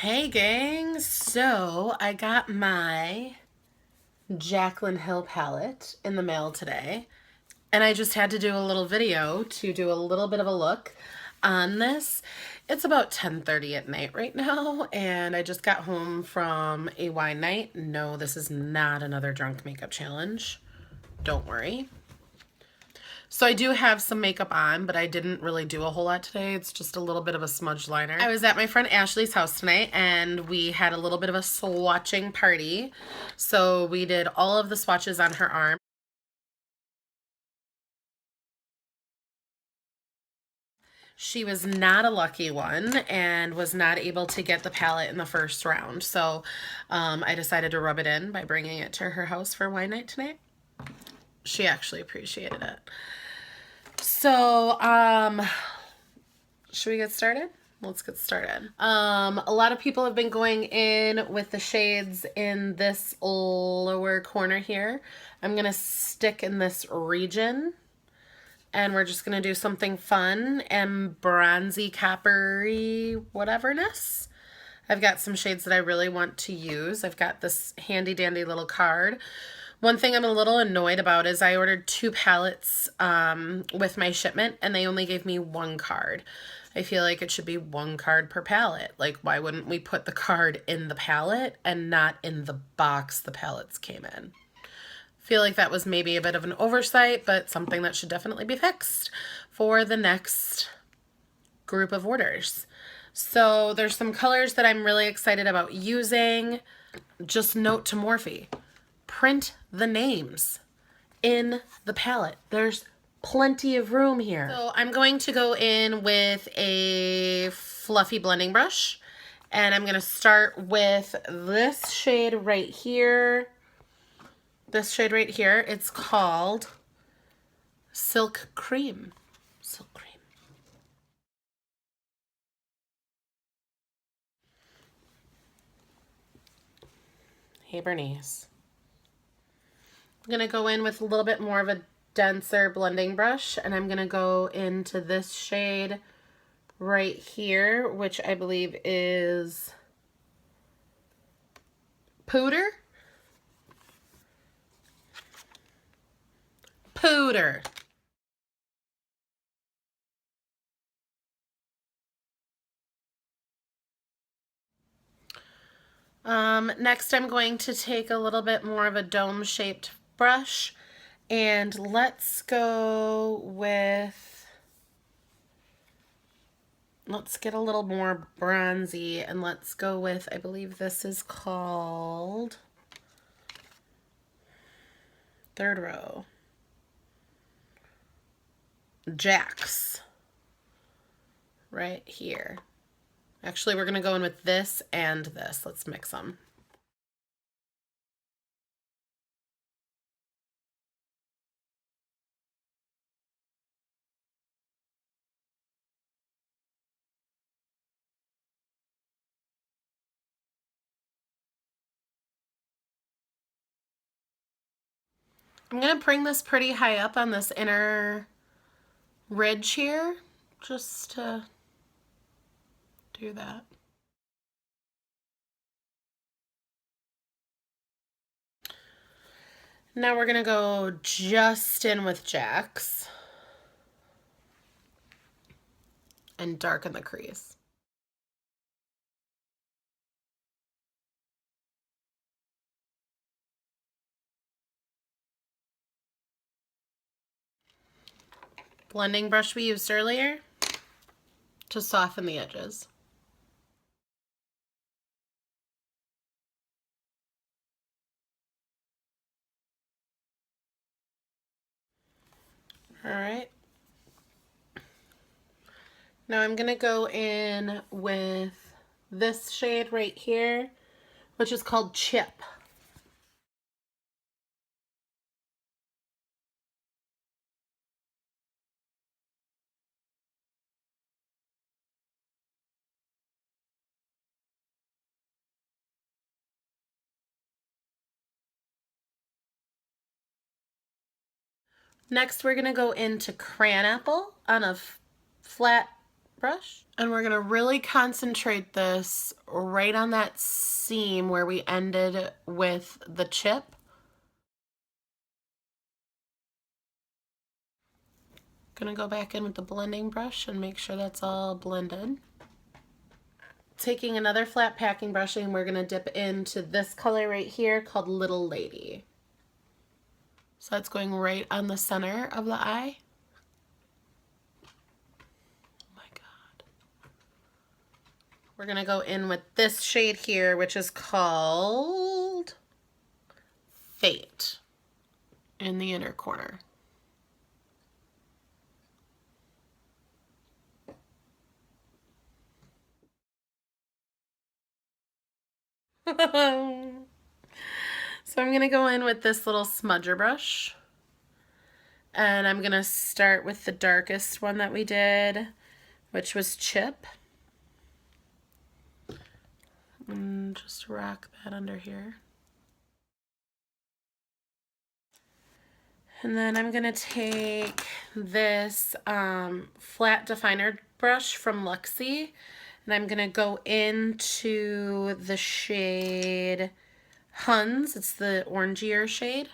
Hey gang, so I got my Jaclyn Hill palette in the mail today, and I just had to do a little video to do a little bit of a look on this. It's about 10:30 at night right now, and I just got home from a wine night. No, this is not another drunk makeup challenge. Don't worry. So I do have some makeup on, but I didn't really do a whole lot today. It's just a little bit of a smudge liner. I was at my friend Ashley's house tonight, and we had a little bit of a swatching party. So we did all of the swatches on her arm. She was not a lucky one and was not able to get the palette in the first round. So I decided to rub it in by bringing it to her house for wine night tonight. She actually appreciated it. So, should we get started? Let's get started. A lot of people have been going in with the shades in this lower corner here. I'm going to stick in this region, and we're just going to do something fun and bronzy, coppery, whateverness. I've got some shades that I really want to use. I've got this handy dandy little card. One thing I'm a little annoyed about is I ordered 2 palettes with my shipment, and they only gave me 1 card. I feel like it should be 1 card per palette. Like, why wouldn't we put the card in the palette and not in the box the palettes came in? I feel like that was maybe a bit of an oversight, but something that should definitely be fixed for the next group of orders. So there's some colors that I'm really excited about using. Just note to Morphe, print the names in the palette. There's plenty of room here. So I'm going to go in with a fluffy blending brush, and I'm going to start with this shade right here. This shade right here, it's called Silk Cream. Silk Cream. Hey, Bernice. I'm going to go in with a little bit more of a denser blending brush, and I'm going to go into this shade right here, which I believe is Pooter. Pooter. Next I'm going to take a little bit more of a dome-shaped brush, and let's go with, let's get a little more bronzy, and let's go with, I believe this is called third row, Jax, right here. Actually, we're going to go in with this and this. Let's mix them. I'm going to bring this pretty high up on this inner ridge here, just to do that. Now we're going to go just in with Jax and darken the crease. Blending brush we used earlier to soften the edges. All right. Now I'm going to go in with this shade right here, which is called Chip. Next, we're going to go into Crayon Apple on a flat brush. And we're gonna really concentrate this right on that seam where we ended with the chip. Gonna go back in with the blending brush and make sure that's all blended. Taking another flat packing brush, and we're gonna dip into this color right here called Little Lady. So that's going right on the center of the eye. Oh my God. We're gonna go in with this shade here, which is called Fate, in the inner corner. So I'm gonna go in with this little smudger brush, and I'm gonna start with the darkest one that we did, which was Chip, and just rock that under here. And then I'm gonna take this flat definer brush from Luxie, and I'm gonna go into the shade Huns. It's the orangier shade.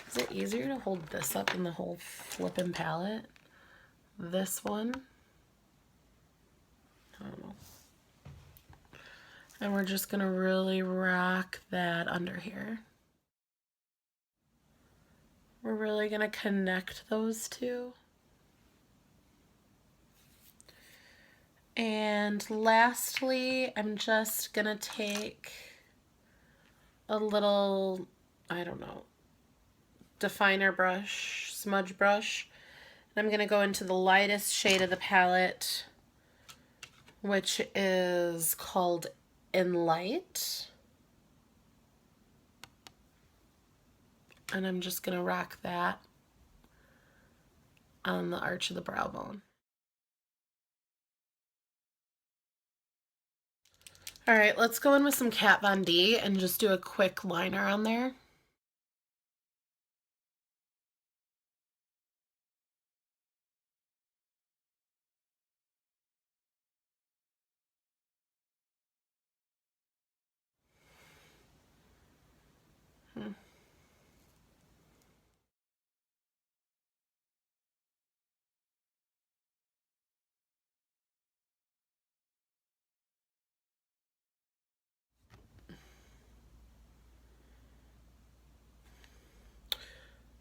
Is it easier to hold this up in the whole flippin' palette? This one? I don't know. And we're just gonna really rock that under here. We're really gonna connect those two. And lastly, I'm just gonna take a little, I don't know, definer brush, smudge brush, and I'm gonna go into the lightest shade of the palette, which is called In Light. And I'm just gonna rock that on the arch of the brow bone. All right, let's go in with some Kat Von D and just do a quick liner on there.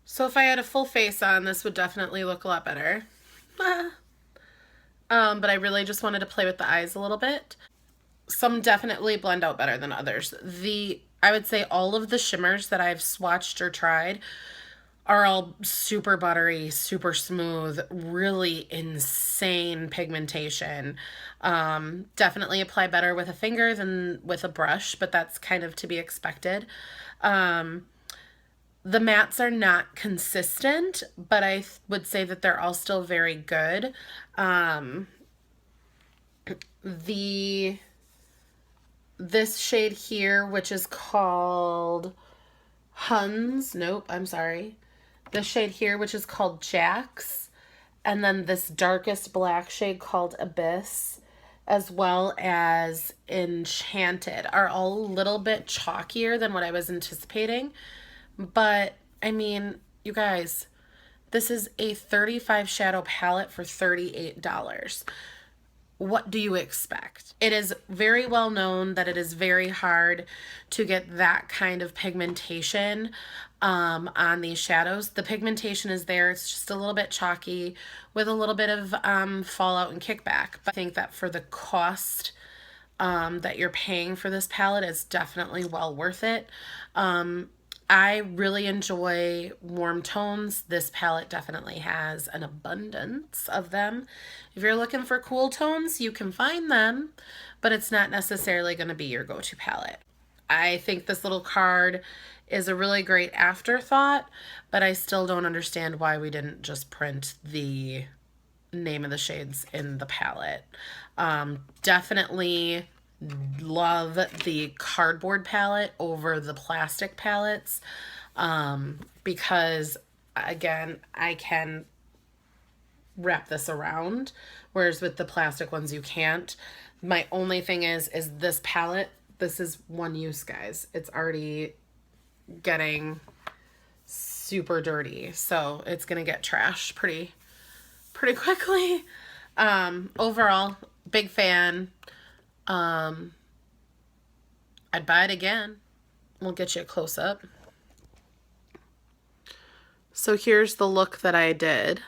So if I had a full face on, this would definitely look a lot better. But I really just wanted to play with the eyes a little bit. Some definitely blend out better than others. I would say all of the shimmers that I've swatched or tried are all super buttery, super smooth, really insane pigmentation. Definitely apply better with a finger than with a brush, but that's kind of to be expected. The mattes are not consistent, but I would say that they're all still very good. This shade here, which is called Huns, nope, I'm sorry. This shade here, which is called Jax, and then this darkest black shade called Abyss, as well as Enchanted, are all a little bit chalkier than what I was anticipating. But, I mean, you guys, this is a 35 shadow palette for $38. What do you expect? It is very well known that it is very hard to get that kind of pigmentation on these shadows. The pigmentation is there. It's just a little bit chalky with a little bit of fallout and kickback. But I think that for the cost that you're paying for this palette is definitely well worth it. I really enjoy warm tones. This palette definitely has an abundance of them. If you're looking for cool tones, you can find them, but it's not necessarily going to be your go-to palette. I think this little card is a really great afterthought, but I still don't understand why we didn't just print the name of the shades in the palette. Definitely love the cardboard palette over the plastic palettes because, again, I can wrap this around, whereas with the plastic ones you can't. My only thing is this palette, this is one use, guys. It's already getting super dirty, so it's gonna get trashed pretty quickly. Overall, big fan. I'd buy it again. We'll get you a close-up. So here's the look that I did.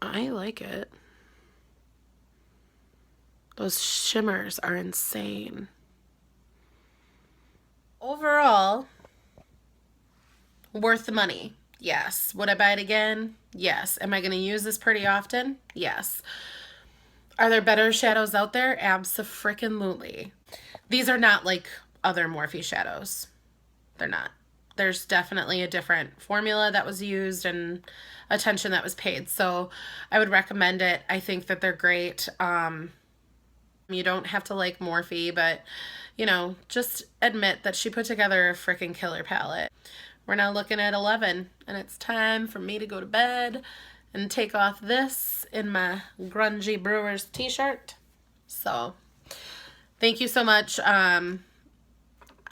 I like it. Those shimmers are insane. Overall, worth the money. Yes. Would I buy it again? Yes. Am I going to use this pretty often? Yes. Are there better shadows out there? Abso-freaking-lutely. These are not like other Morphe shadows. They're not. There's definitely a different formula that was used and attention that was paid. So I would recommend it. I think that they're great. You don't have to like Morphe, but, you know, just admit that she put together a freaking killer palette. We're now looking at 11, and it's time for me to go to bed and take off this in my grungy Brewers t-shirt. So thank you so much.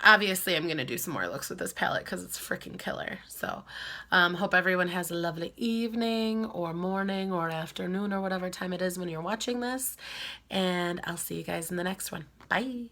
Obviously, I'm going to do some more looks with this palette because it's freaking killer. So hope everyone has a lovely evening or morning or afternoon or whatever time it is when you're watching this. And I'll see you guys in the next one. Bye.